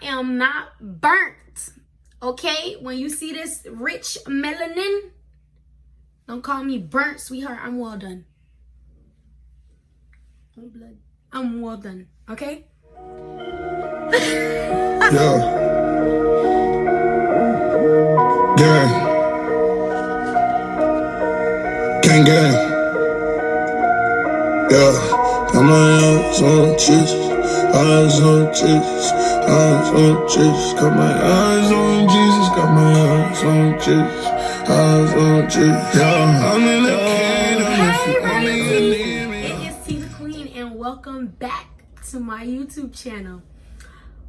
am not burnt. Okay? When you see this rich melanin, don't call me burnt, sweetheart. I'm well done. No blood. I'm well done. Okay? Yeah. Gang. Gang, gang. Yeah. Got my eyes on Jesus. Eyes on Jesus. Eyes on Jesus. Got my eyes on Jesus. Got my eyes on Jesus. Eyes on Jesus. Yeah. I'm in the kingdom. It is T the Queen, and welcome back to my YouTube channel.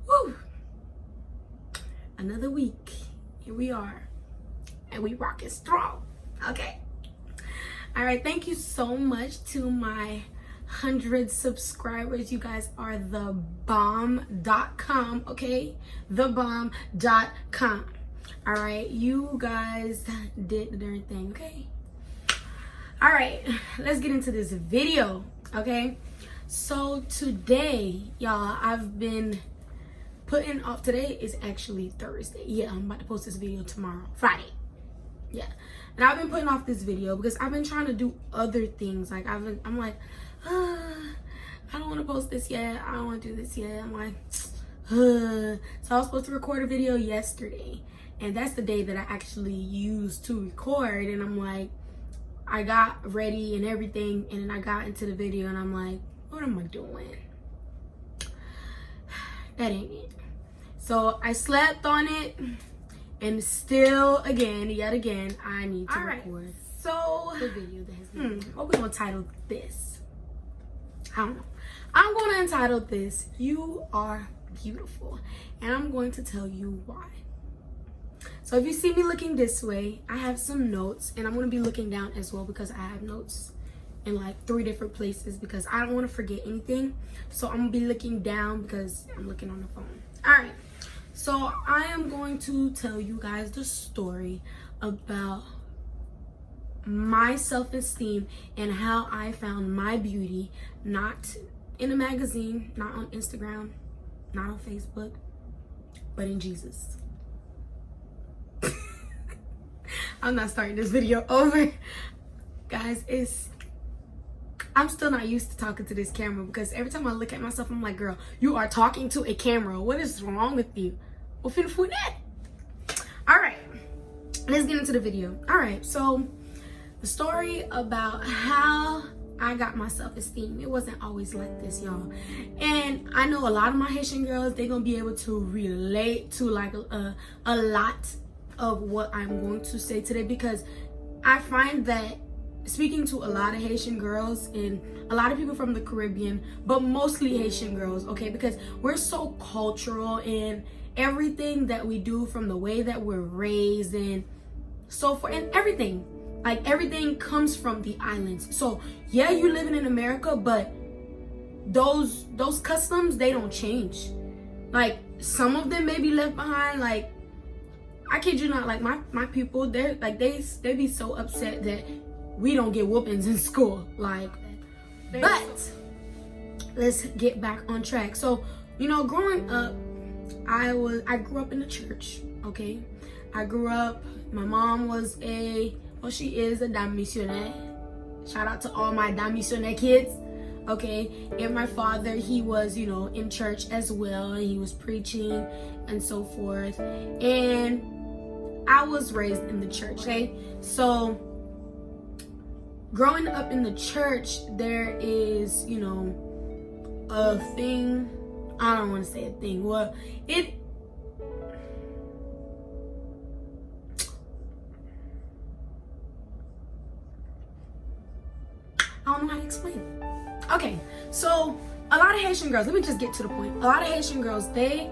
Woo! Another week. Here we are. And we rocking strong. Okay? Alright, thank you so much to my 100 subscribers. You guys are the bomb.com, okay? Thebomb.com. Alright, you guys did the darn thing, okay? Alright, let's get into this video, okay? So today, y'all, I've been putting off. Today is actually Thursday. Yeah, I'm about to post this video tomorrow, Friday. Yeah, and I've been putting off this video because I've been trying to do other things. Like I'm like, I don't want to post this yet. I don't want to do this yet. I'm like, So I was supposed to record a video yesterday, and that's the day that I actually used to record. And I'm like, I got ready and everything, and then I got into the video, and I'm like, what am I doing? That ain't it. So I slept on it, and still, yet again, I need to record. So the video that has been what we gonna title this? I don't know. I'm gonna entitle this "You Are Beautiful," and I'm going to tell you why. So if you see me looking this way, I have some notes, and I'm gonna be looking down as well because I have notes in like 3 different places because I don't want to forget anything. So I'm gonna be looking down because I'm looking on the phone. All right. So I am going to tell you guys the story about my self-esteem and how I found my beauty, not in a magazine, not on Instagram, not on Facebook, but in Jesus. I'm not starting this video over. Guys, I'm still not used to talking to this camera because every time I look at myself, I'm like, girl, you are talking to a camera. What is wrong with you? All right, let's get into the video. All right, so the story about how I got my self-esteem. It wasn't always like this, y'all. And I know a lot of my Haitian girls, they're gonna be able to relate to like a lot of what I'm going to say today, because I find that speaking to a lot of Haitian girls and a lot of people from the Caribbean, but mostly Haitian girls, okay, because we're so cultural in everything that we do, from the way that we're raised and so forth, and everything. Like, everything comes from the islands. So yeah, you're living in America, but those customs, they don't change. Like, some of them may be left behind. Like, I kid you not, like my people, they're like, they be so upset that we don't get whoopings in school, like. But let's get back on track. So, you know, growing up, I grew up in the church, okay? I grew up, my mom was she is a dame missionnaire. Shout out to all my dame missionnaire kids, okay? And my father, he was, you know, in church as well, and he was preaching and so forth. And I was raised in the church, okay? So growing up in the church, there is, you know, a thing. I don't want to say a thing. Well, I don't know how to explain it. Okay, so a lot of Haitian girls, let me just get to the point. A lot of Haitian girls, a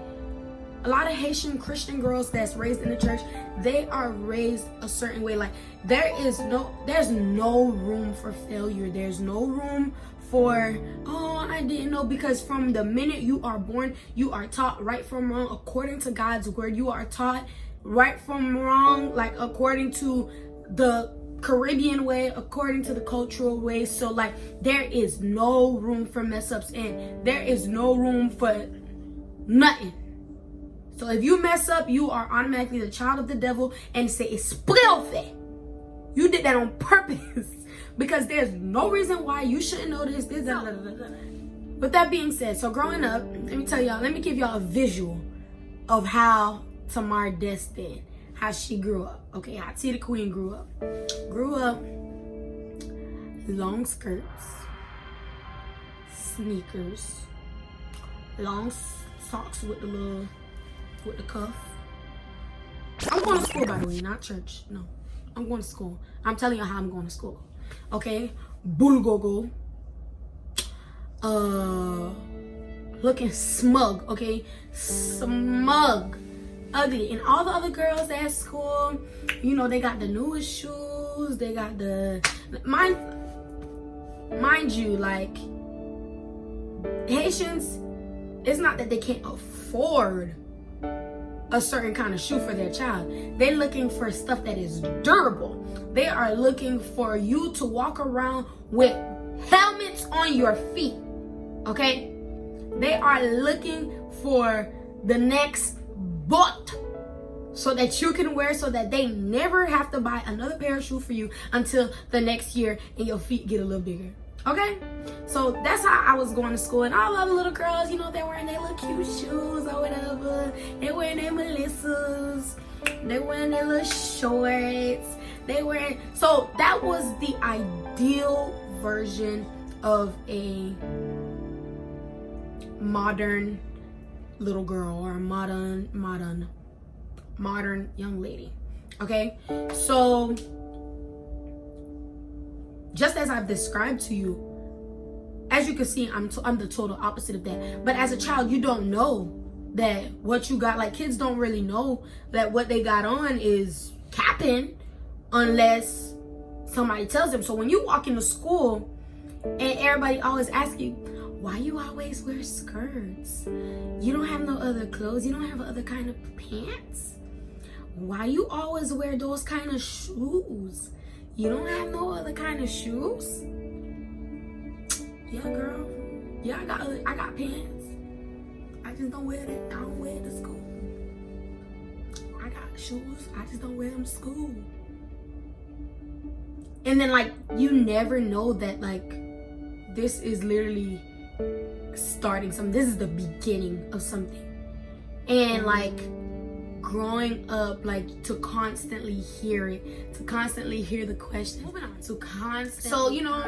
lot of Haitian Christian girls that's raised in the church, they are raised a certain way. Like, there's no room for failure. There's no room for, oh, I didn't know, because from the minute you are born, you are taught right from wrong according to God's word. You are taught right from wrong, like according to the Caribbean way, according to the cultural way. So like, there is no room for mess ups, and there is no room for nothing. So if you mess up, you are automatically the child of the devil and say, expelfe. You did that on purpose because there's no reason why you shouldn't know this. With that being said, so growing up, let me give y'all a visual of how Tamar Destin, how she grew up. Okay, how T the Queen grew up. Grew up, long skirts, sneakers, long socks with the cuff. I'm going to school, by the way, not church. No, I'm going to school. I'm telling you how I'm going to school. Okay, bulgogo. Looking smug. Okay, smug, ugly. And all the other girls at school, you know, they got the newest shoes. They got the mind you, like Haitians. It's not that they can't afford a certain kind of shoe for their child. They're looking for stuff that is durable. They are looking for you to walk around with helmets on your feet. Okay? They are looking for the next boat so that you can wear, so that they never have to buy another pair of shoes for you until the next year and your feet get a little bigger. Okay? So that's how I was going to school. And all the other little girls, you know, they're wearing their little cute shoes or whatever. They're wearing their Melissas. They're wearing their little shorts. So that was the ideal version of a modern little girl or a modern young lady. Okay? So just as I've described to you, as you can see, I'm the total opposite of that. But as a child, you don't know that what you got, like kids don't really know that what they got on is capping unless somebody tells them. So when you walk into school and everybody always asks you, why you always wear skirts? You don't have no other clothes? You don't have other kind of pants? Why you always wear those kind of shoes? You don't have no other kind of shoes? Yeah, girl. Yeah, I got pants. I just don't wear that. I don't wear it to school. I got shoes. I just don't wear them to school. And then, like, you never know that, like, this is literally starting something. This is the beginning of something. And, like, growing up, like, to constantly hear it, to constantly hear the question, so, you know,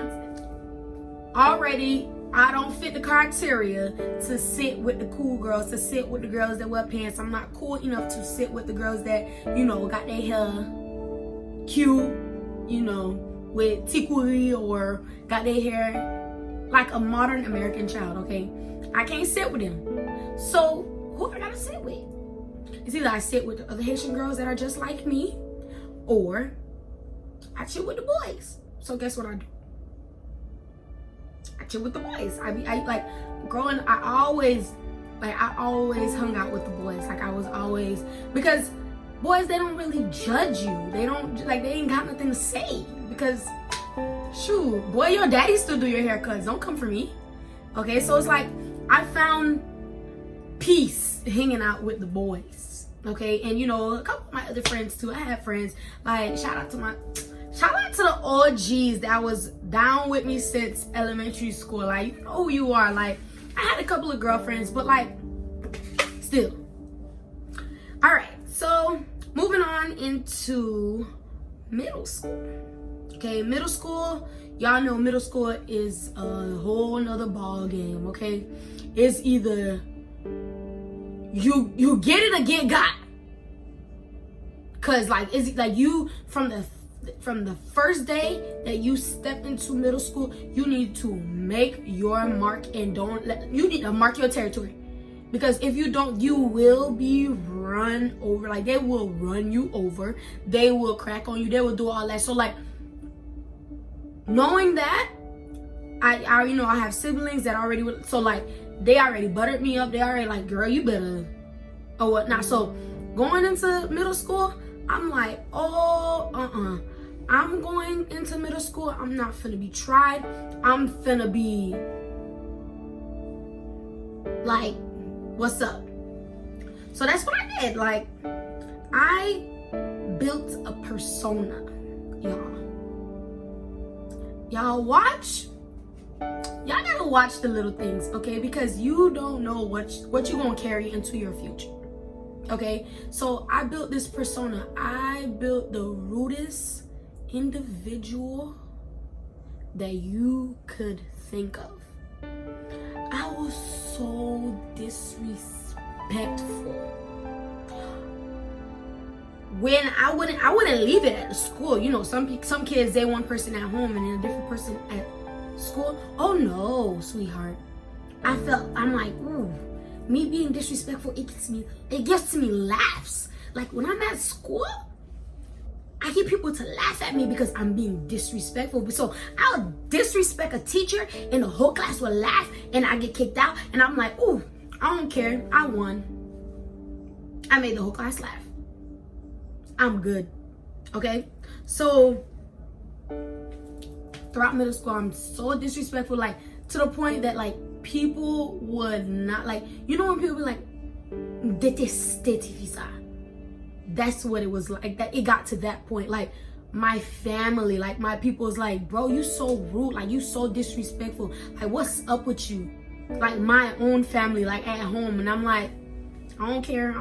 already I don't fit the criteria to sit with the cool girls, to sit with the girls that wear pants. I'm not cool enough to sit with the girls that, you know, got their hair cute, you know, with tikuri, or got their hair like a modern American child. Okay, I can't sit with them. So who I gotta sit with? It's either I sit with the other Haitian girls that are just like me, or I chill with the boys. So guess what I do? I chill with the boys. I like growing. I always hung out with the boys. Like I was always, because boys, they don't really judge you. They don't, like, they ain't got nothing to say, because shoot, boy, your daddy still do your haircuts. Don't come for me. Okay, so it's like I found peace hanging out with the boys. Okay, and you know, a couple of my other friends too. I had friends, like, shout out to the OGs that was down with me since elementary school. Like, you know who you are. Like, I had a couple of girlfriends, but like, still. All right, so moving on into middle school. Okay, middle school, y'all know middle school is a whole nother ball game. Okay, it's either you get it or get got. Cause like, it's like you from the first day that you stepped into middle school, you need to make your mark, and you need to mark your territory. Because if you don't, you will be run over. Like, they will run you over. They will crack on you. They will do all that. So like, knowing that, I you know, I have siblings that already, so like, they already buttered me up. They already like, girl, you better, or whatnot. So going into middle school, I'm like, oh, I'm going into middle school. I'm not finna be tried. I'm finna be like, what's up? So that's what I did. Like, I built a persona, y'all. Y'all watch. Y'all gotta watch the little things, okay? Because you don't know what you're gonna carry into your future. Okay, so I built this persona. I built the rudest individual that you could think of. I was so disrespectful. When I wouldn't leave it at the school. You know, some kids, they one person at home and then a different person at school. Oh no, sweetheart. I'm like, ooh. Me being disrespectful, it gets me laughs. Like when I'm at school, I get people to laugh at me because I'm being disrespectful. So I'll disrespect a teacher and the whole class will laugh and I get kicked out. And I'm like, ooh, I don't care. I won. I made the whole class laugh. I'm good. Okay? So throughout middle school, I'm so disrespectful, like to the point that like people would not, like, you know when people be like, that's what it was like. That it got to that point. Like my family, like my people was like, bro, you so rude, like you so disrespectful, like what's up with you? Like my own family, like at home. And I'm like, I don't care.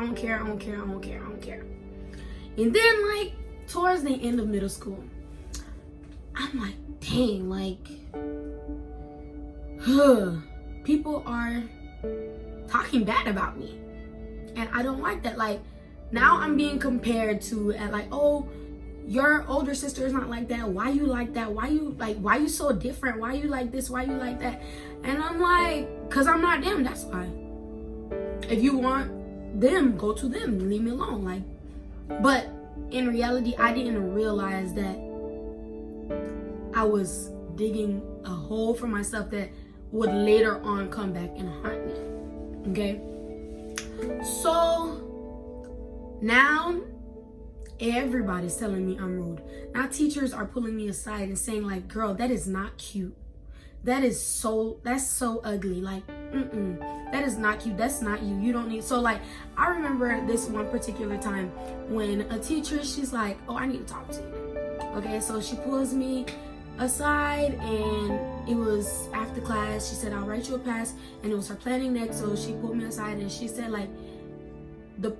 And then like towards the end of middle school, I'm like, dang, like people are talking bad about me, and I don't like that. Like now I'm being compared to at like, oh, your older sister is not like that. Why you like that? Why you so different? Why you like this? Why you like that? And I'm like, cause I'm not them. That's why. If you want them, go to them. Leave me alone. Like, but in reality, I didn't realize that I was digging a hole for myself that would later on come back and haunt me. Okay? So now everybody's telling me I'm rude. Now teachers are pulling me aside and saying like, girl, that is not cute. That's so ugly. Like, that is not cute. That's not you. You don't need. So like, I remember this one particular time when a teacher, she's like, oh, I need to talk to you. Okay, so she pulls me aside and it was after class. She said, I'll write you a pass, and it was her planning next. So she pulled me aside and she said like, the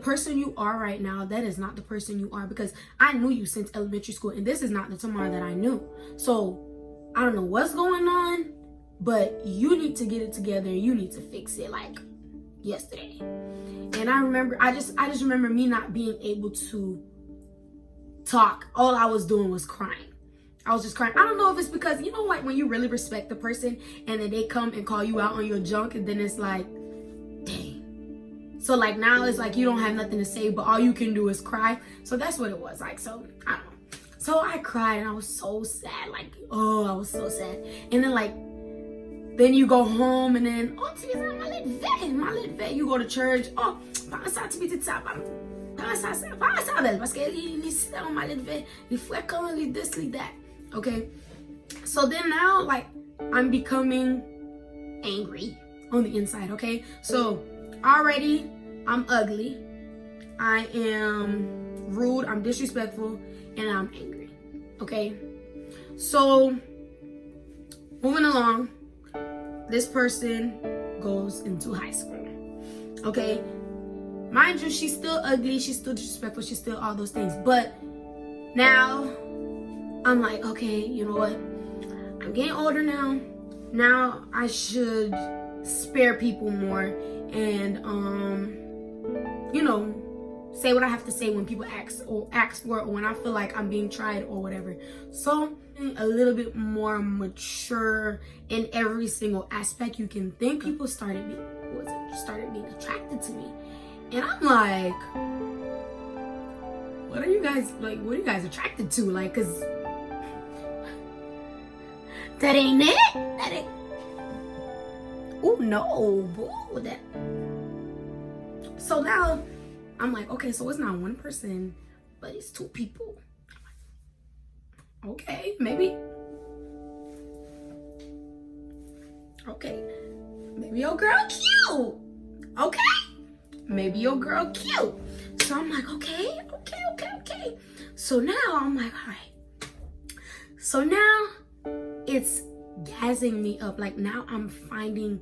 person you are right now, that is not the person you are, because I knew you since elementary school, and this is not the Tamara that I knew. So I don't know what's going on, but you need to get it together. You need to fix it like yesterday. And I remember, I just remember me not being able to talk. All I was doing was crying. I was just crying. I don't know if it's because, you know, like when you really respect the person and then they come and call you out on your junk, and then it's like, dang. So like now it's like you don't have nothing to say, but all you can do is cry. So that's what it was like. So I don't know. So I cried and I was so sad. Like, oh, I was so sad. And then like, then you go home and then, oh, my little vet. You go to church. Oh, parce que that. Okay. So then now like I'm becoming angry on the inside. Okay. So already I'm ugly, I am rude, I'm disrespectful, and I'm angry. Okay, so moving along, this person goes into high school. Okay, mind you, she's still ugly, she's still disrespectful, she's still all those things. But now I'm like, okay, you know what, I'm getting older now I should spare people more and you know, say what I have to say when people ask for it, or when I feel like I'm being tried or whatever. So a little bit more mature in every single aspect you can think. People started being attracted to me, and I'm like, what are you guys attracted to? Like, cause that ain't it. That ain't. Oh no, boo, that. So now I'm like, okay, so it's not one person, but it's two people. Okay, maybe your girl cute. Okay, maybe your girl cute. So I'm like, okay. So now I'm like, all right. So now it's gassing me up. Like now I'm finding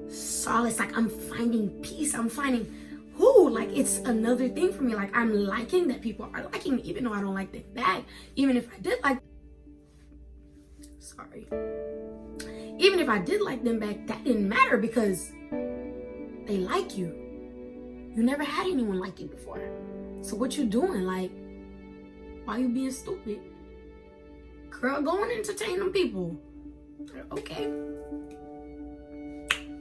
solace. Like I'm finding peace. I'm finding, like it's another thing for me. Like I'm liking that people are liking me, even though I don't like them back. Even if I did like, even if I did like them back, that didn't matter because they like you. You never had anyone like you before. So what you doing? Like, why you being stupid? Girl, go and entertain them people. Okay.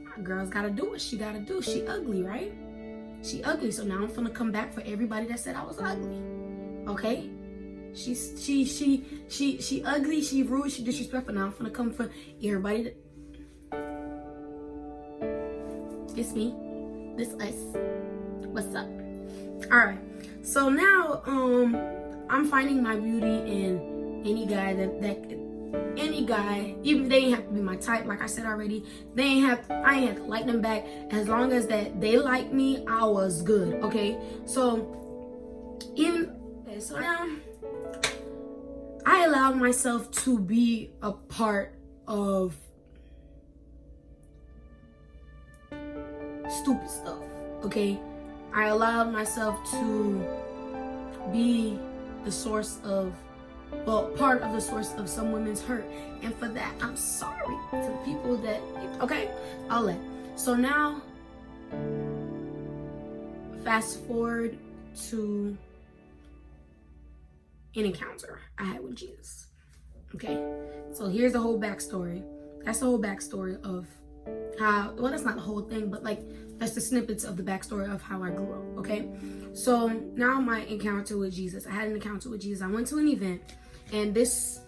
My girl's gotta do what she gotta do. She ugly, right? She ugly. So now I'm finna come back for everybody that said I was ugly. Okay? She ugly, she rude, she disrespectful. Now I'm finna come for everybody that... It's me. This us. What's up? Alright. So now I'm finding my beauty in any guy any guy, even they ain't have to be my type, like I said already. I ain't have to like them back. As long as that they like me, I was good. Okay. So now I allowed myself to be a part of stupid stuff. Okay. I allowed myself to be the source of, part of the source of some women's hurt. And for that, I'm sorry to the people that, okay, I'll let. So now, fast forward to an encounter I had with Jesus. Okay, so here's the whole backstory. That's the whole backstory of how, well, that's not the whole thing, but like, that's the snippets of the backstory of how I grew up, okay? So now my encounter with Jesus. I had an encounter with Jesus. I went to an event, and this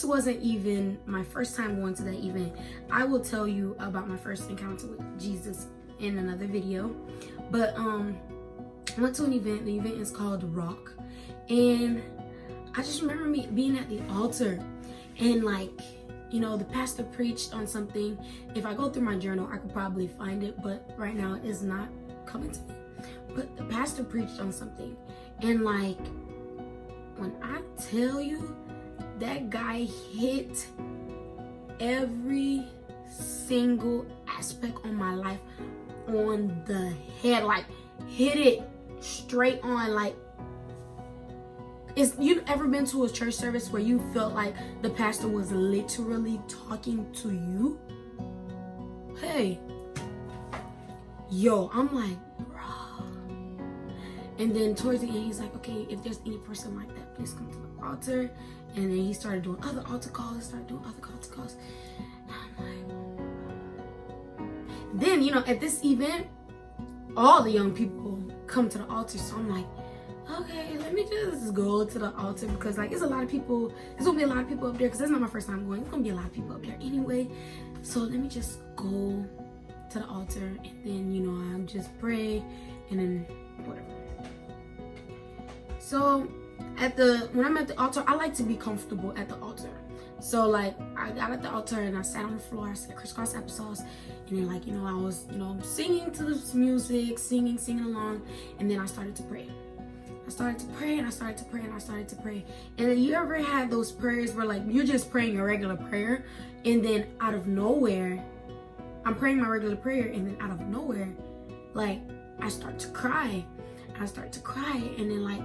wasn't even my first time going to that event. I will tell you about my first encounter with Jesus in another video. But I went to an event. The event is called Rock. And I just remember me being at the altar, and like, you know, the pastor preached on something. If I go through my journal, I could probably find it, but right now it is not coming to me. But the pastor preached on something, and like, when I tell you, that guy hit every single aspect on my life on the head, like hit it straight on. Like, you ever been to a church service where you felt like the pastor was literally talking to you? Hey, yo, I'm like, bro. And then towards the end, he's like, okay, if there's any person like that, please come to the altar. And then he started doing other altar calls, And I'm like, then, you know, at this event, all the young people come to the altar. So I'm like, okay, let me just go to the altar, because like it's a lot of people. There's gonna be a lot of people up there, because that's not my first time going. There's gonna be a lot of people up there anyway. So let me just go to the altar, and then, you know, I'll just pray, and then whatever. So when I'm at the altar, I like to be comfortable at the altar. So like I got at the altar and I sat on the floor. I said crisscross applesauce, and then like, you know, I was, you know, singing to this music, singing along, and then I started to pray. I started to pray. And you ever had those prayers where like you're just praying a regular prayer, and then out of nowhere, I'm praying my regular prayer, and then out of nowhere, like I start to cry, and then like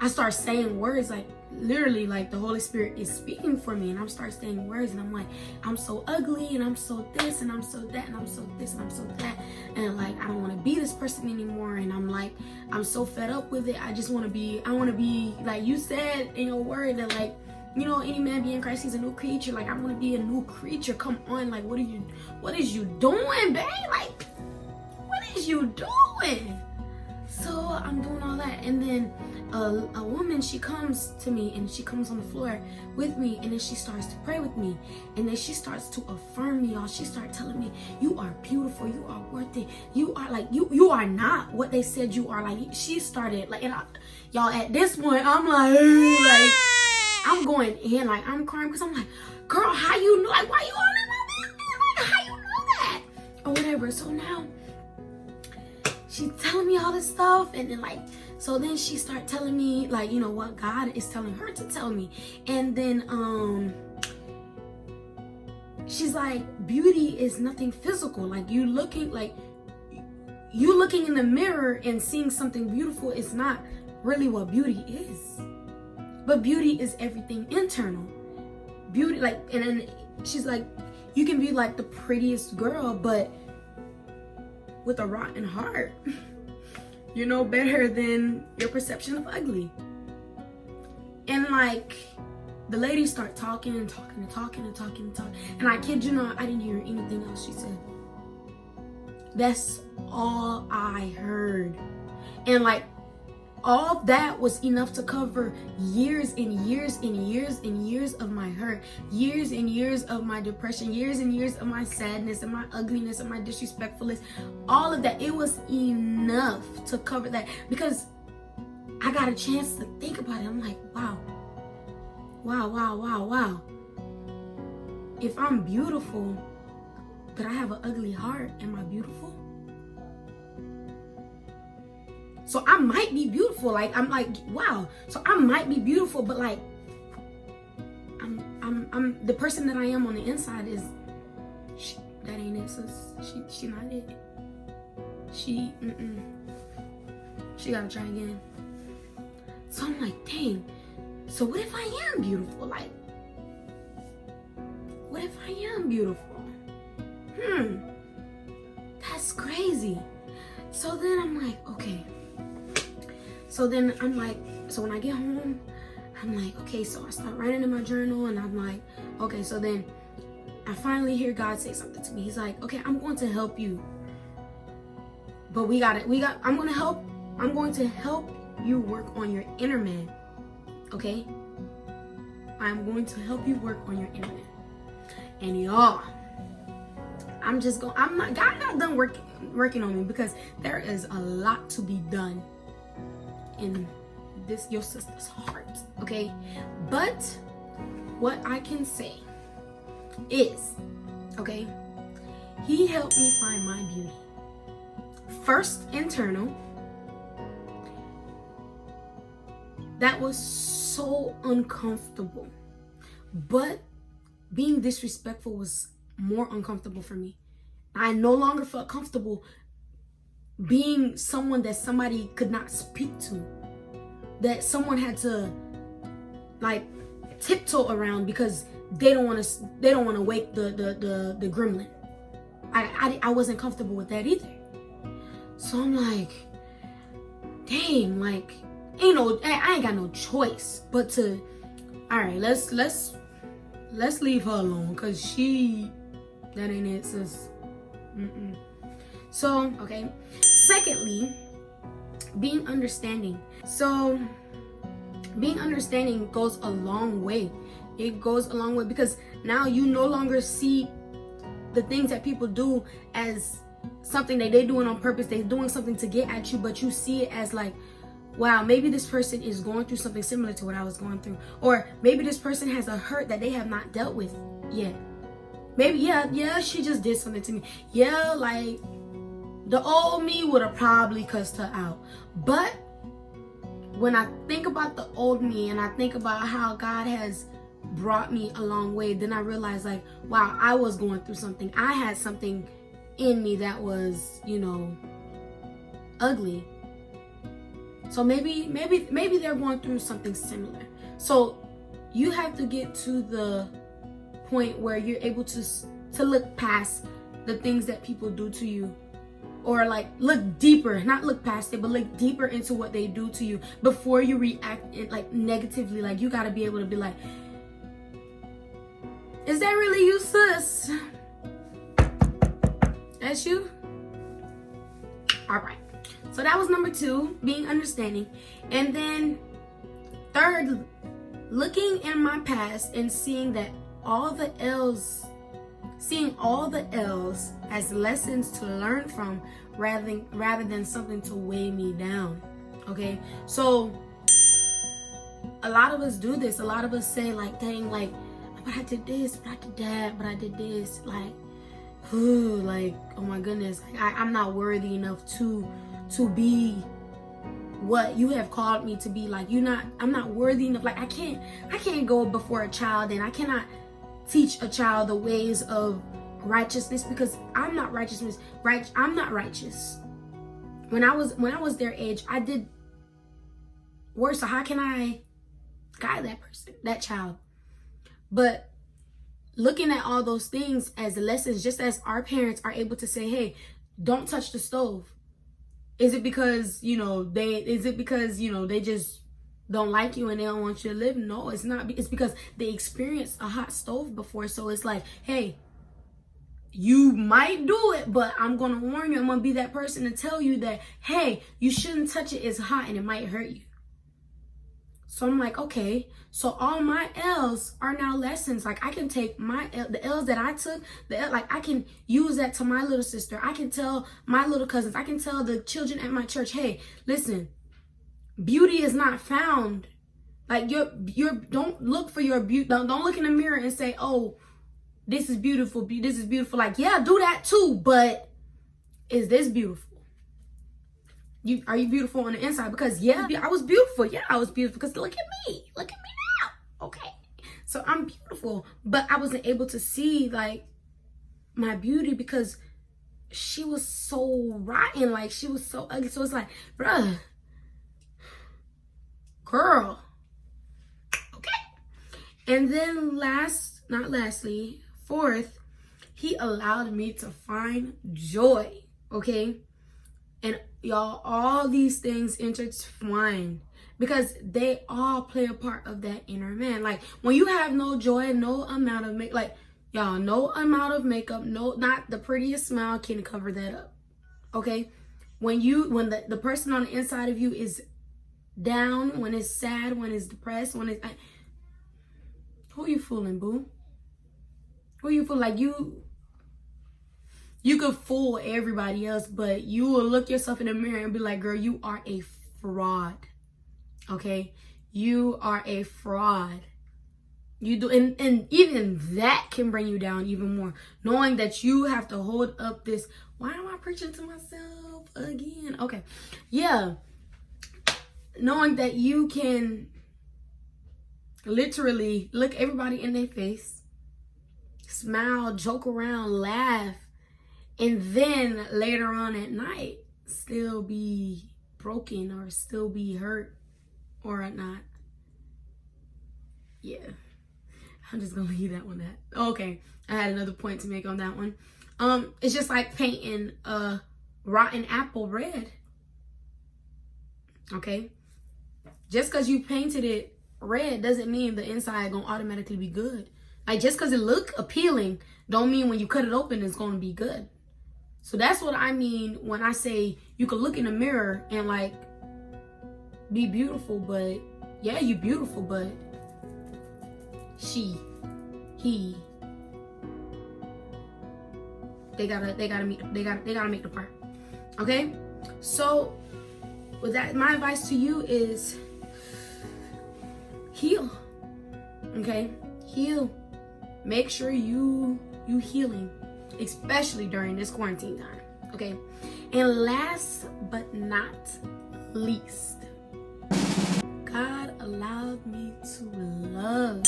I start saying words, like literally like the Holy Spirit is speaking for me, and I'm start saying words, and I'm like, I'm so ugly, and I'm so this, and I'm so that, and I'm so this, and I'm so that, and like I don't want to be this person anymore, and I'm like, I'm so fed up with it. I want to be like you said in your word, that like, you know, any man be in Christ, he's a new creature. Like I want to be a new creature. Come on, like what is you doing, babe? Like what is you doing? So I'm doing all that, and then a woman, she comes to me, and she comes on the floor with me, and then she starts to pray with me, and then she starts to affirm me, y'all. She started telling me, you are beautiful, you are worth it, you are like, you are not what they said you are. Like she started like, and y'all, at this point I'm like I'm going in, like I'm crying, because I'm like, girl, how you know? Like why you on it? Like how you know that or whatever. So now she's telling me all this stuff, and then like, so then she started telling me like, you know, what God is telling her to tell me. And then she's like, beauty is nothing physical. Like you looking in the mirror and seeing something beautiful is not really what beauty is. But beauty is everything internal. Beauty, like, and then she's like, you can be like the prettiest girl, but with a rotten heart. You know better than your perception of ugly. And like, the lady start talking and talking and talking and talking and talking. And I kid you not, I didn't hear anything else she said. That's all I heard. And like, all of that was enough to cover years and years and years and years of my hurt, years and years of my depression, years and years of my sadness and my ugliness and my disrespectfulness. All of that, it was enough to cover that, because I got a chance to think about it. I'm like, wow. If I'm beautiful, but I have an ugly heart, am I beautiful? So I might be beautiful. Like, I'm like, wow. So I might be beautiful, but like, I'm the person that I am on the inside is, that ain't it, sis. She not it. She gotta try again. So I'm like, dang. So what if I am beautiful? Like, what if I am beautiful? That's crazy. So then I'm like, okay. So then I'm like, so when I get home, I'm like, okay, so I start writing in my journal, and I'm like, okay, so then I finally hear God say something to me. He's like, okay, I'm going to help you. But I'm going to help you work on your inner man. Okay? I'm going to help you work on your inner man. And y'all, God not done working on me, because there is a lot to be done in your sister's heart, okay? But what I can say is, okay, he helped me find my beauty. First, internal. That was so uncomfortable. But being disrespectful was more uncomfortable for me. I no longer felt comfortable being someone that somebody could not speak to, that someone had to like tiptoe around because they don't want to wake the gremlin. I wasn't comfortable with that either. So I'm like, dang, like, I ain't got no choice but to, all right, let's leave her alone, because that ain't it, sis. So, okay. Secondly, being understanding. So, being understanding goes a long way. It goes a long way, because now you no longer see the things that people do as something that they're doing on purpose. They're doing something to get at you, but you see it as like, wow, maybe this person is going through something similar to what I was going through. Or maybe this person has a hurt that they have not dealt with yet. Maybe, yeah, she just did something to me. Yeah, like, the old me would have probably cussed her out. But when I think about the old me, and I think about how God has brought me a long way, then I realize, like, wow, I was going through something. I had something in me that was, ugly. So maybe they're going through something similar. So you have to get to the point where you're able to look past the things that people do to you, or like look deeper, not look past it, but look deeper into what they do to you before you react like negatively. Like, you got to be able to be like, is that really you, sis? That's you? All right. So that was number 2, being understanding. And then third, looking in my past and seeing all the L's as lessons to learn from, rather than something to weigh me down. Okay? So a lot of us do this. A lot of us say, like, dang, like, but I did this, but I did that, but I did this. Like, like, oh my goodness, like, I'm not worthy enough to to be what you have called me to be. Like, I'm not worthy enough. Like, I can't go before a child, and I cannot teach a child the ways of righteousness, because I'm not I'm not righteous. When I was their age, I did worse. So how can I guide that person, that child? But looking at all those things as lessons, just as our parents are able to say, hey, don't touch the stove. Is it because, they just don't like you and they don't want you to live? No, it's not. It's because they experienced a hot stove before. So it's like, hey, you might do it, but I'm going to warn you. I'm going to be that person to tell you that, hey, you shouldn't touch it. It's hot and it might hurt you. So I'm like, okay, so all my L's are now lessons. Like, I can take the L's that I took, I can use that to my little sister. I can tell my little cousins. I can tell the children at my church, hey, listen, beauty is not found. Like, don't look for your beauty. Don't look in the mirror and say, oh, this is beautiful. This is beautiful. Like, yeah, do that too. But is this beautiful? Are you beautiful on the inside? Because yeah, I was beautiful. Yeah, I was beautiful. Because look at me. Look at me now. Okay. So I'm beautiful. But I wasn't able to see like my beauty because she was so rotten. Like, she was so ugly. So it's like, bruh, girl. Okay. And then fourth, he allowed me to find joy. Okay. And y'all, all these things intertwine because they all play a part of that inner man. Like, when you have no joy, no amount of no amount of makeup, not the prettiest smile can cover that up. Okay? When the person on the inside of you is down, when it's sad, when it's depressed, who you fooling, boo? Who you fooling? Like, you could fool everybody else, but you will look yourself in the mirror and be like, girl, you are a fraud. Okay? You are a fraud. You do, and even that can bring you down even more. Knowing that you have to hold up this, why am I preaching to myself again? Okay. Yeah. Knowing that you can literally look everybody in their face, smile, joke around, laugh, and then later on at night still be broken or still be hurt or not. Yeah. I'm just gonna leave that one at. Okay. I had another point to make on that one. It's just like painting a rotten apple red. Okay? Just because you painted it red doesn't mean the inside gonna automatically be good. Like, just because it look appealing don't mean when you cut it open it's gonna be good. So that's what I mean when I say you can look in the mirror and like be beautiful, but yeah, you beautiful, but he, they gotta make the part. Okay? So with that, my advice to you is heal. Okay? Heal. Make sure you healing, especially during this quarantine time. Okay? And last but not least, God allowed me to love.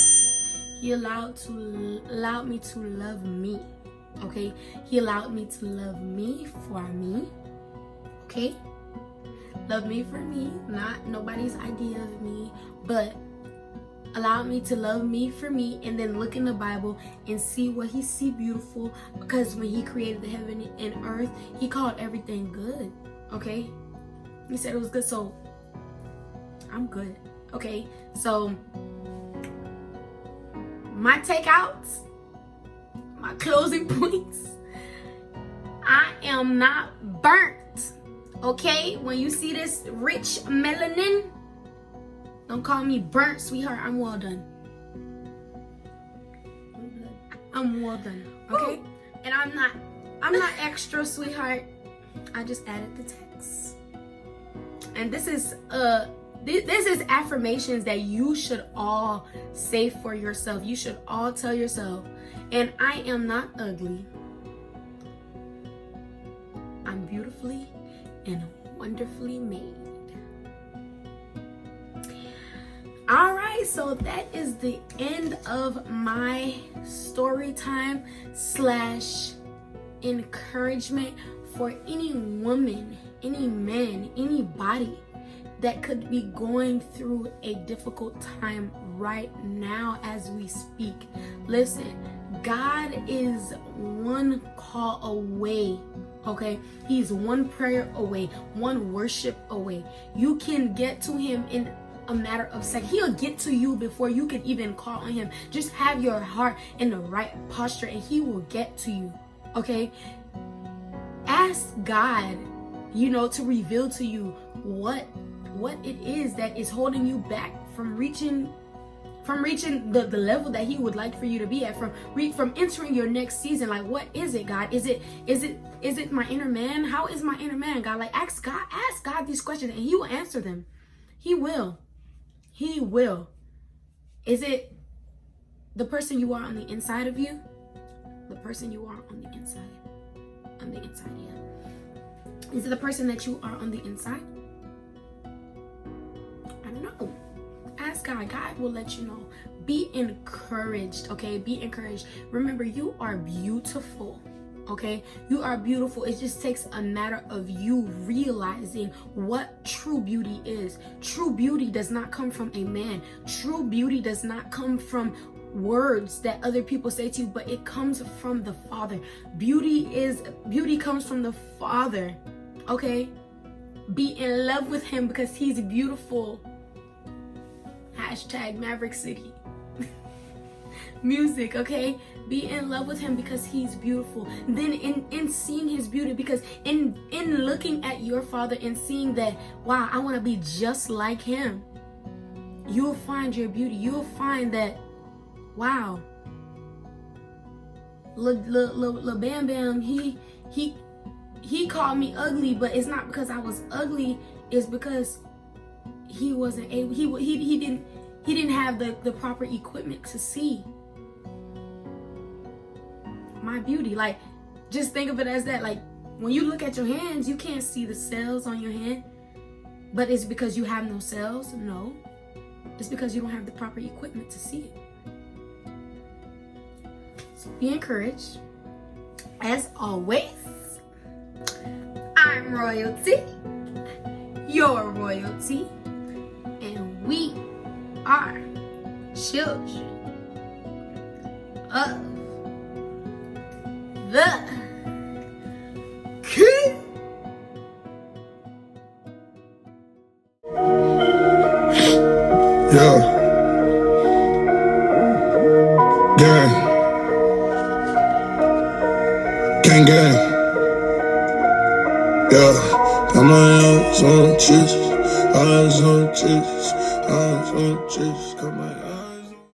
He allowed me to love me. Okay? He allowed me to love me for me. Okay? Love me for me, not nobody's idea of me, but allowed me to love me for me, and then look in the Bible and see what he see beautiful, because when he created the heaven and earth, he called everything good. Okay? He said it was good, so I'm good. Okay? So my takeouts, my closing points, I am not burnt. Okay? When you see this rich melanin, don't call me burnt, sweetheart. I'm well done. I'm well done. Okay? Ooh. And I'm not extra, sweetheart. I just added the text. And this is affirmations that you should all say for yourself. You should all tell yourself, and I am not ugly. I'm beautifully and wonderfully made. All right, so that is the end of my story time / encouragement for any woman, any man, anybody that could be going through a difficult time right now as we speak. Listen, God is one call away, okay? He's one prayer away, one worship away. You can get to him in a matter of seconds. He'll get to you before you can even call on him. Just have your heart in the right posture and he will get to you, okay? Ask God, to reveal to you what it is that is holding you back from reaching the level that he would like for you to be at, from entering your next season. Like, what is it, God? Is it my inner man? How is my inner man, God? Like, ask God these questions and he will answer them. He will. Is it the person you are on the inside of you? The person you are on the inside. On the inside, yeah. Is it the person that you are on the inside? I don't know. Ask God. God will let you know. Be encouraged, okay? Be encouraged. Remember, you are beautiful, okay? You are beautiful. It just takes a matter of you realizing what true beauty is. True beauty does not come from a man. True beauty does not come from words that other people say to you, but it comes from the Father. Beauty comes from the Father, okay? Be in love with him because he's beautiful. Hashtag Maverick City. Music, okay? Be in love with him because he's beautiful. Then in seeing his beauty, because in looking at your Father and seeing that, wow, I want to be just like him, you'll find your beauty. You'll find that, wow, Lil Bam Bam, he called me ugly, but it's not because I was ugly. It's because he wasn't able. He didn't have the proper equipment to see my beauty. Like, just think of it as that. Like, when you look at your hands, you can't see the cells on your hand, but it's because you have no cells? No, it's because you don't have the proper equipment to see it. So be encouraged. As always, I'm royalty, you're royalty, and we are children of the King. Yeah. Gang. Gang. Yeah. Got my eyes on Jesus. Eyes on Jesus. Eyes on Jesus. Got my eyes.